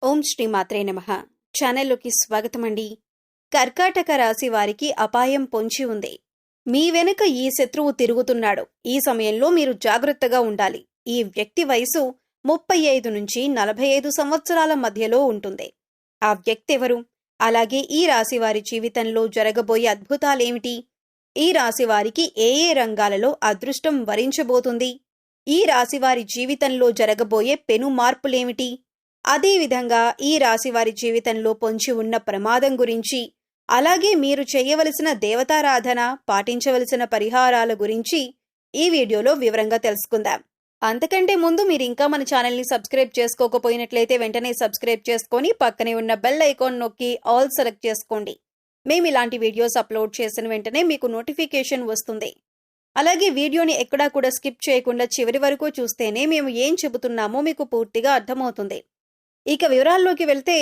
ఓం శ్రీ మాత్రే నమః. ఛానల్లోకి స్వాగతమండి. కర్కాటక రాశి వారికి అపాయం పొంచి ఉంది. మీ వెనుక ఈ శత్రువు తిరుగుతున్నాడు. ఈ సమయంలో మీరు జాగ్రత్తగా ఉండాలి. ఈ వ్యక్తి వయసు 35 నుంచి 45 సంవత్సరాల మధ్యలో ఉంటుంది. ఆ వ్యక్తి ఎవరు? అలాగే ఈ రాశి వారి జీవితంలో జరగబోయే అద్భుతాలేమిటి? ఈ రాశి వారికి ఏ రంగాలలో అదృష్టం వరించబోతుంది? ఈ రాశి వారి జీవితంలో జరగబోయే పెను మార్పులేమిటి? అదేవిధంగా ఈ రాశి వారి జీవితంలో పొంచి ఉన్న ప్రమాదం గురించి, అలాగే మీరు చేయవలసిన దేవతారాధన, పాటించవలసిన పరిహారాల గురించి ఈ వీడియోలో వివరంగా తెలుసుకుందాం. అంతకంటే ముందు మీరు ఇంకా మన ఛానల్ని సబ్స్క్రైబ్ చేసుకోకపోయినట్లయితే వెంటనే సబ్స్క్రైబ్ చేసుకొని పక్కనే ఉన్న బెల్ ఐకాన్ నొక్కి ఆల్ సెలెక్ట్ చేసుకోండి. మేము ఇలాంటి వీడియోస్ అప్లోడ్ చేసిన వెంటనే మీకు నోటిఫికేషన్ వస్తుంది. అలాగే వీడియోని ఎక్కడా కూడా స్కిప్ చేయకుండా చివరి వరకు చూస్తేనే మేము ఏం చెబుతున్నామో మీకు పూర్తిగా అర్థమవుతుంది. ఇక వివరాల్లోకి వెళ్తే,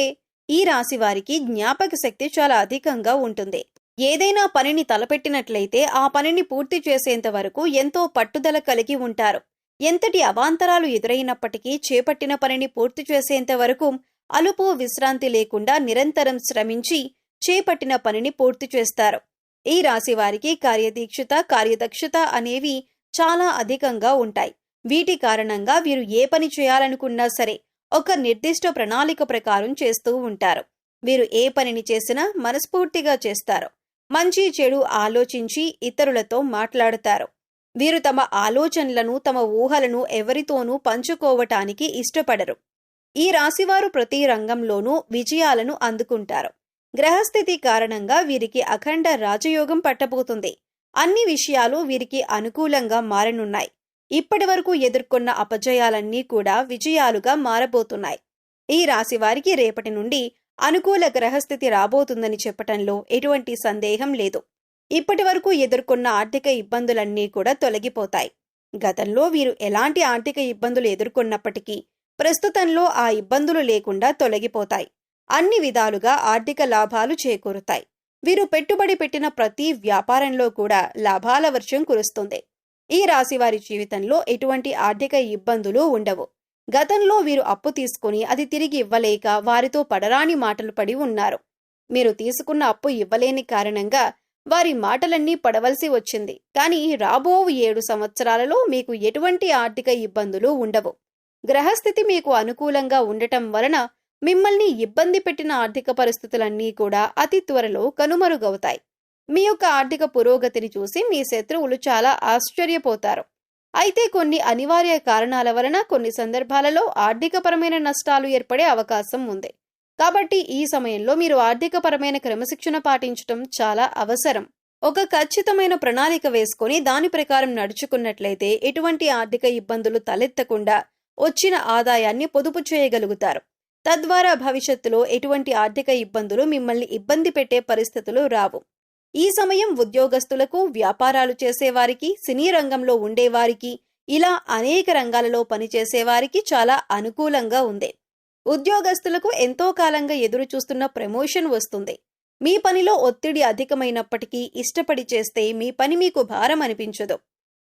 ఈ రాశి వారికి జ్ఞాపక శక్తి చాలా అధికంగా ఉంటుంది. ఏదైనా పనిని తలపెట్టినట్లయితే ఆ పనిని పూర్తి చేసేంత వరకు ఎంతో పట్టుదల కలిగి ఉంటారు. ఎంతటి అవాంతరాలు ఎదురైనప్పటికీ చేపట్టిన పనిని పూర్తి చేసేంత వరకు అలుపు విశ్రాంతి లేకుండా నిరంతరం శ్రమించి చేపట్టిన పనిని పూర్తి చేస్తారు. ఈ రాశి వారికి కార్యదీక్షత, కార్యదక్షత అనేవి చాలా అధికంగా ఉంటాయి. వీటి కారణంగా వీరు ఏ పని చేయాలనుకున్నా సరే ఒక నిర్దిష్ట ప్రణాళిక ప్రకారం చేస్తూ ఉంటారు. వీరు ఏ పనిని చేసినా మనస్ఫూర్తిగా చేస్తారు. మంచి చెడు ఆలోచించి ఇతరులతో మాట్లాడతారు. వీరు తమ ఆలోచనలను, తమ ఊహలను ఎవరితోనూ పంచుకోవటానికి ఇష్టపడరు. ఈ రాశివారు ప్రతి రంగంలోనూ విజయాలను అందుకుంటారు. గ్రహస్థితి కారణంగా వీరికి అఖండ రాజయోగం పట్టబోతుంది. అన్ని విషయాలు వీరికి అనుకూలంగా మారనున్నాయి. ఇప్పటి వరకు ఎదుర్కొన్న అపజయాలన్నీ కూడా విజయాలుగా మారబోతున్నాయి. ఈ రాశి వారికి రేపటి నుండి అనుకూల గ్రహస్థితి రాబోతుందని చెప్పటంలో ఎటువంటి సందేహం లేదు. ఇప్పటి వరకు ఎదుర్కొన్న ఆర్థిక ఇబ్బందులన్నీ కూడా తొలగిపోతాయి. గతంలో వీరు ఎలాంటి ఆర్థిక ఇబ్బందులు ఎదుర్కొన్నప్పటికీ ప్రస్తుతంలో ఆ ఇబ్బందులు లేకుండా తొలగిపోతాయి. అన్ని విధాలుగా ఆర్థిక లాభాలు చేకూరుతాయి. వీరు పెట్టుబడి పెట్టిన ప్రతి వ్యాపారంలో కూడా లాభాల వర్షం కురుస్తుంది. ఈ రాశి వారి జీవితంలో ఎటువంటి ఆర్థిక ఇబ్బందులు ఉండవు. గతంలో వీరు అప్పు తీసుకుని అది తిరిగి ఇవ్వలేక వారితో పడరాని మాటలు పడి ఉన్నారు. మీరు తీసుకున్న అప్పు ఇవ్వలేని కారణంగా వారి మాటలన్నీ పడవలసి వచ్చింది. కానీ రాబో 7 సంవత్సరాలలో మీకు ఎటువంటి ఆర్థిక ఇబ్బందులు ఉండవు. గ్రహస్థితి మీకు అనుకూలంగా ఉండటం వలన మిమ్మల్ని ఇబ్బంది పెట్టిన ఆర్థిక పరిస్థితులన్నీ కూడా అతి త్వరలో కనుమరుగవుతాయి. మీ యొక్క ఆర్థిక పురోగతిని చూసి మీ శత్రువులు చాలా ఆశ్చర్యపోతారు. అయితే కొన్ని అనివార్య కారణాల వలన కొన్ని సందర్భాలలో ఆర్థికపరమైన నష్టాలు ఏర్పడే అవకాశం ఉంది. కాబట్టి ఈ సమయంలో మీరు ఆర్థికపరమైన క్రమశిక్షణ పాటించడం చాలా అవసరం. ఒక ఖచ్చితమైన ప్రణాళిక వేసుకొని దాని ప్రకారం నడుచుకున్నట్లయితే ఎటువంటి ఆర్థిక ఇబ్బందులు తలెత్తకుండా వచ్చిన ఆదాయాన్ని పొదుపు చేయగలుగుతారు. తద్వారా భవిష్యత్తులో ఎటువంటి ఆర్థిక ఇబ్బందులు మిమ్మల్ని ఇబ్బంది పెట్టే పరిస్థితులు రావు. ఈ సమయం ఉద్యోగస్తులకు, వ్యాపారాలు చేసేవారికి, సినీ రంగంలో ఉండేవారికి, ఇలా అనేక రంగాలలో పనిచేసేవారికి చాలా అనుకూలంగా ఉంది. ఉద్యోగస్తులకు ఎంతో కాలంగా ఎదురు చూస్తున్న ప్రమోషన్ వస్తుంది. మీ పనిలో ఒత్తిడి అధికమైనప్పటికీ ఇష్టపడి చేస్తే మీ పని మీకు భారం అనిపించదు.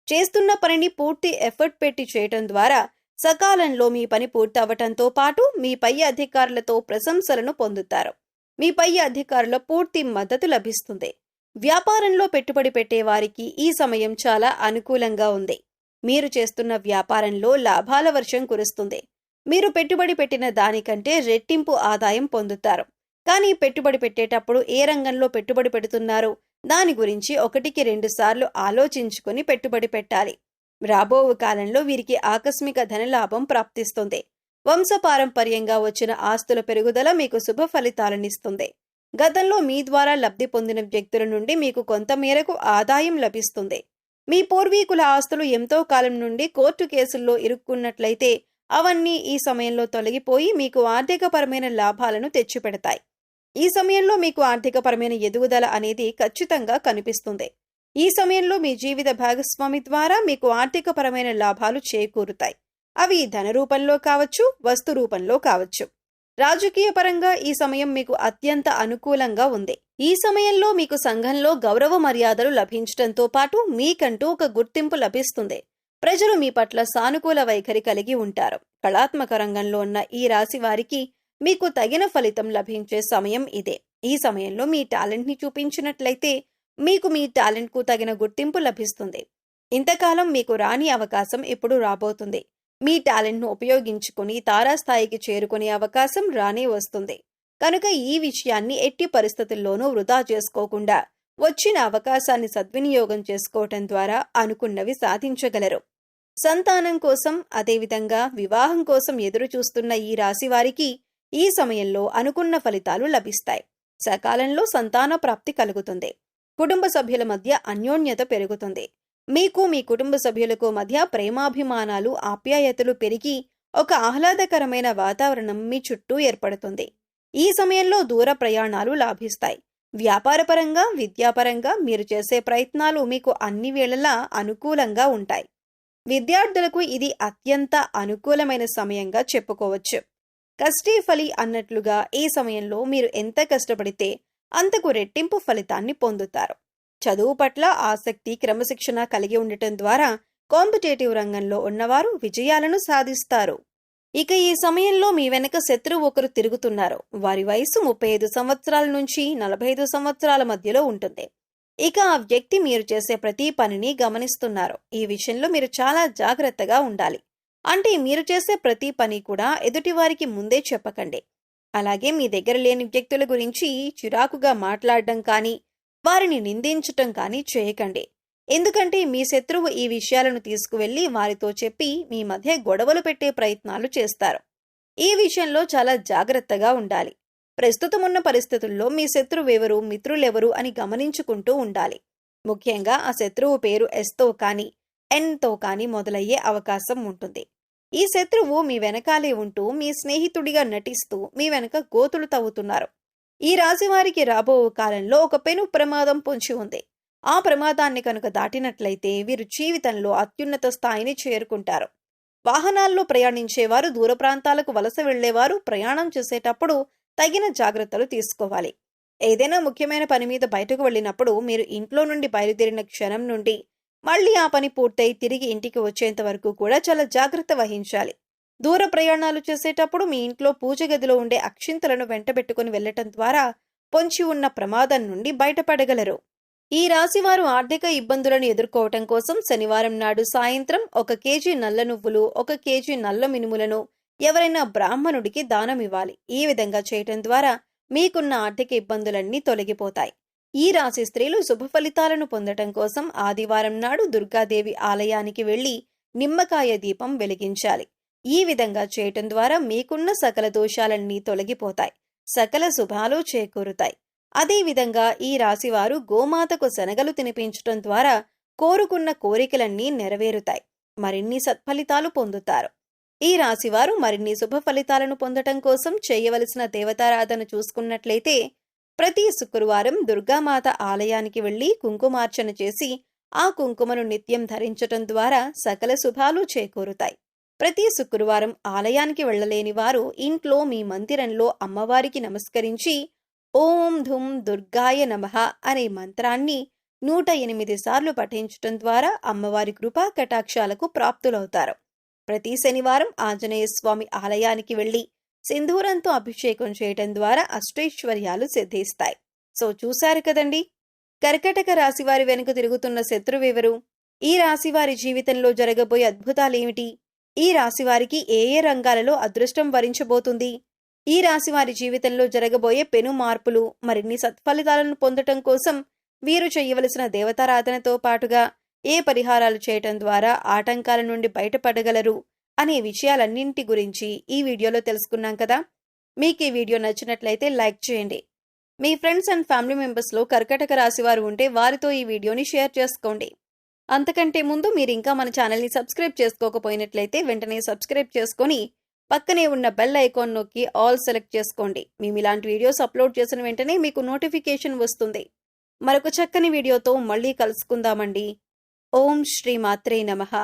చేస్తున్న పనిని పూర్తి ఎఫర్ట్ పెట్టి చేయటం ద్వారా సకాలంలో మీ పని పూర్తవటంతో పాటు మీ పై అధికారులతో ప్రశంసలను పొందుతారు. మీ పై అధికారుల పూర్తి మద్దతు లభిస్తుంది. వ్యాపారంలో పెట్టుబడి పెట్టే వారికి ఈ సమయం చాలా అనుకూలంగా ఉంది. మీరు చేస్తున్న వ్యాపారంలో లాభాల వర్షం కురుస్తుంది. మీరు పెట్టుబడి పెట్టిన దానికంటే రెట్టింపు ఆదాయం పొందుతారు. కానీ పెట్టుబడి పెట్టేటప్పుడు ఏ రంగంలో పెట్టుబడి పెడుతున్నారో దాని గురించి 1-2 సార్లు ఆలోచించుకొని పెట్టుబడి పెట్టాలి. రాబో కాలంలో వీరికి ఆకస్మిక ధనలాభం ప్రాప్తిస్తుంది. వంశపారంపర్యంగా వచ్చిన ఆస్తుల పెరుగుదల మీకు శుభ ఫలితాలనిస్తుంది. గతంలో మీ ద్వారా లబ్ధి పొందిన వ్యక్తుల నుండి మీకు కొంత మేరకు ఆదాయం లభిస్తుంది. మీ పూర్వీకుల ఆస్తులు ఎంతో కాలం నుండి కోర్టు కేసుల్లో ఇరుక్కున్నట్లయితే అవన్నీ ఈ సమయంలో తొలగిపోయి మీకు ఆర్థికపరమైన లాభాలను తెచ్చిపెడతాయి. ఈ సమయంలో మీకు ఆర్థికపరమైన ఎదుగుదల అనేది ఖచ్చితంగా కనిపిస్తుంది. ఈ సమయంలో మీ జీవిత భాగస్వామి ద్వారా మీకు ఆర్థికపరమైన లాభాలు చేకూరుతాయి. అవి ధన రూపంలో కావచ్చు, వస్తు రూపంలో కావచ్చు. రాజకీయ పరంగా ఈ సమయం మీకు అత్యంత అనుకూలంగా ఉంది. ఈ సమయంలో మీకు సంఘంలో గౌరవ మర్యాదలు లభించడంతో పాటు మీకంటూ ఒక గుర్తింపు లభిస్తుంది. ప్రజలు మీ పట్ల సానుకూల వైఖరి కలిగి ఉంటారు. కళాత్మక రంగంలో ఉన్న ఈ రాశి వారికి మీకు తగిన ఫలితం లభించే సమయం ఇదే. ఈ సమయంలో మీ టాలెంట్ని చూపించినట్లయితే మీకు మీ టాలెంట్కు తగిన గుర్తింపు లభిస్తుంది. ఇంతకాలం మీకు రాని అవకాశం ఇప్పుడు రాబోతుంది. మీ టాలెంట్ను ఉపయోగించుకుని తారాస్థాయికి చేరుకునే అవకాశం రానే వస్తుంది. కనుక ఈ విషయాన్ని ఎట్టి పరిస్థితుల్లోనూ వృధా చేసుకోకుండా వచ్చిన అవకాశాన్ని సద్వినియోగం చేసుకోవటం ద్వారా అనుకున్నవి సాధించగలరు. సంతానం కోసం, అదేవిధంగా వివాహం కోసం ఎదురు చూస్తున్న ఈ రాశి వారికి ఈ సమయంలో అనుకున్న ఫలితాలు లభిస్తాయి. సకాలంలో సంతాన ప్రాప్తి కలుగుతుంది. కుటుంబ సభ్యుల మధ్య అన్యోన్యత పెరుగుతుంది. మీకు మీ కుటుంబ సభ్యులకు మధ్య ప్రేమాభిమానాలు, ఆప్యాయతలు పెరిగి ఒక ఆహ్లాదకరమైన వాతావరణం మీ చుట్టూ ఏర్పడుతుంది. ఈ సమయంలో దూర ప్రయాణాలు లాభిస్తాయి. వ్యాపారపరంగా, విద్యాపరంగా మీరు చేసే ప్రయత్నాలు మీకు అన్ని వేళలా అనుకూలంగా ఉంటాయి. విద్యార్థులకు ఇది అత్యంత అనుకూలమైన సమయంగా చెప్పుకోవచ్చు. కష్టే ఫలి అన్నట్లుగా ఈ సమయంలో మీరు ఎంత కష్టపడితే అంతకు రెట్టింపు ఫలితాన్ని పొందుతారు. చదువు పట్ల ఆసక్తి, క్రమశిక్షణ కలిగి ఉండటం ద్వారా కాంపిటేటివ్ రంగంలో ఉన్నవారు విజయాలను సాధిస్తారు. ఇక ఈ సమయంలో మీ వెనక శత్రువు ఒకరు తిరుగుతున్నారు. వారి వయసు 35 సంవత్సరాల నుంచి 45 సంవత్సరాల మధ్యలో ఉంటుంది. ఇక ఆ వ్యక్తి మీరు చేసే ప్రతి పనిని గమనిస్తున్నారు. ఈ విషయంలో మీరు చాలా జాగ్రత్తగా ఉండాలి. అంటే మీరు చేసే ప్రతి పని కూడా ఎదుటివారికి ముందే చెప్పకండి. అలాగే మీ దగ్గర లేని వ్యక్తుల గురించి చిరాకుగా మాట్లాడడం కానీ, వారిని నిందించటం కానీ చేయకండి. ఎందుకంటే మీ శత్రువు ఈ విషయాలను తీసుకువెళ్లి వారితో చెప్పి మీ మధ్య గొడవలు పెట్టే ప్రయత్నాలు చేస్తారు. ఈ విషయంలో చాలా జాగ్రత్తగా ఉండాలి. ప్రస్తుతం ఉన్న పరిస్థితుల్లో మీ శత్రువెవరు, మిత్రులెవరు అని గమనించుకుంటూ ఉండాలి. ముఖ్యంగా ఆ శత్రువు పేరు ఎస్తో కానీ, ఎన్తో కానీ మొదలయ్యే అవకాశం ఉంటుంది. ఈ శత్రువు మీ వెనకాలే ఉంటూ మీ స్నేహితుడిగా నటిస్తూ మీ వెనక గోతులు తవ్వుతున్నారు. ఈ రాశివారికి రాబో కాలంలో ఒక పెను ప్రమాదం పొంచి ఉంది. ఆ ప్రమాదాన్ని కనుక దాటినట్లయితే వీరు జీవితంలో అత్యున్నత స్థాయిని చేరుకుంటారు. వాహనాల్లో ప్రయాణించేవారు, దూర ప్రాంతాలకు వలస వెళ్లేవారు ప్రయాణం చేసేటప్పుడు తగిన జాగ్రత్తలు తీసుకోవాలి. ఏదైనా ముఖ్యమైన పని మీద బయటకు వెళ్ళినప్పుడు మీరు ఇంట్లో నుండి బయలుదేరిన క్షణం నుండి మళ్ళీ ఆ పని పూర్తయి తిరిగి ఇంటికి వచ్చేంత వరకు కూడా చాలా జాగ్రత్త వహించాలి. దూర ప్రయాణాలు చేసేటప్పుడు మీ ఇంట్లో పూజ గదిలో ఉండే అక్షింతలను వెంటబెట్టుకుని వెళ్లటం ద్వారా పొంచి ఉన్న ప్రమాదం నుండి బయటపడగలరు. ఈ రాశివారు ఆర్థిక ఇబ్బందులను ఎదుర్కోవటం కోసం శనివారం నాడు సాయంత్రం 1 కేజీ నల్ల నువ్వులు, 1 కేజీ నల్ల మినుములను ఎవరైనా బ్రాహ్మణుడికి దానమివ్వాలి. ఈ విధంగా చేయటం ద్వారా మీకున్న ఆర్థిక ఇబ్బందులన్నీ తొలగిపోతాయి. ఈ రాశి స్త్రీలు శుభ ఫలితాలను పొందటం కోసం ఆదివారం నాడు దుర్గాదేవి ఆలయానికి వెళ్లి నిమ్మకాయ దీపం వెలిగించాలి. ఈ విధంగా చేయటం ద్వారా మీకున్న సకల దోషాలన్నీ తొలగిపోతాయి. సకల శుభాలు చేకూరుతాయి. అదేవిధంగా ఈ రాశివారు గోమాతకు శనగలు తినిపించటం ద్వారా కోరుకున్న కోరికలన్నీ నెరవేరుతాయి. మరిన్ని సత్ఫలితాలు పొందుతారు. ఈ రాశివారు మరిన్ని శుభ ఫలితాలను పొందటం కోసం చేయవలసిన దేవతారాధన చూసుకున్నట్లయితే ప్రతి శుక్రవారం దుర్గామాత ఆలయానికి వెళ్లి కుంకుమార్చన చేసి ఆ కుంకుమను నిత్యం ధరించటం ద్వారా సకల శుభాలు చేకూరుతాయి. ప్రతి శుక్రవారం ఆలయానికి వెళ్లలేని వారు ఇంట్లో మీ మందిరంలో అమ్మవారికి నమస్కరించి ఓం ధుం దుర్గాయ నమః అనే మంత్రాన్ని 108 సార్లు పఠించటం ద్వారా అమ్మవారి కృపా కటాక్షాలకు ప్రాప్తులవుతారు. ప్రతి శనివారం ఆంజనేయ స్వామి ఆలయానికి వెళ్లి సింధూరంతో అభిషేకం చేయటం ద్వారా అష్టైశ్వర్యాలు సిద్ధిస్తాయి. సో చూశారు కదండి, కర్కటక రాశివారి వెనుక తిరుగుతున్న శత్రువెవరు? ఈ రాశివారి జీవితంలో జరగబోయే అద్భుతాలేమిటి? ఈ రాశివారికి ఏ ఏ రంగాలలో అదృష్టం వరించబోతుంది? ఈ రాశివారి జీవితంలో జరగబోయే పెను మార్పులు, మరిన్ని సత్ఫలితాలను పొందటం కోసం వీరు చేయవలసిన దేవతారాధనతో పాటుగా ఏ పరిహారాలు చేయటం ద్వారా ఆటంకాల నుండి బయటపడగలరు అనే విషయాలన్నింటి గురించి ఈ వీడియోలో తెలుసుకున్నాం కదా. మీకు ఈ వీడియో నచ్చినట్లయితే లైక్ చేయండి. మీ ఫ్రెండ్స్ అండ్ ఫ్యామిలీ మెంబర్స్లో కర్కటక రాశివారు ఉంటే వారితో ఈ వీడియోని షేర్ చేసుకోండి. అంతకంటే ముందు మీరు ఇంకా మన ఛానల్ని సబ్స్క్రైబ్ చేసుకోకపోయినట్లయితే వెంటనే సబ్స్క్రైబ్ చేసుకొని పక్కనే ఉన్న బెల్ ఐకాన్ నొక్కి ఆల్ సెలెక్ట్ చేసుకోండి. మేము ఇలాంటి వీడియోస్ అప్లోడ్ చేసిన వెంటనే మీకు నోటిఫికేషన్ వస్తుంది. మరొక చక్కని వీడియోతో మళ్ళీ కలుసుకుందామండి. ఓం శ్రీ మాత్రే నమః.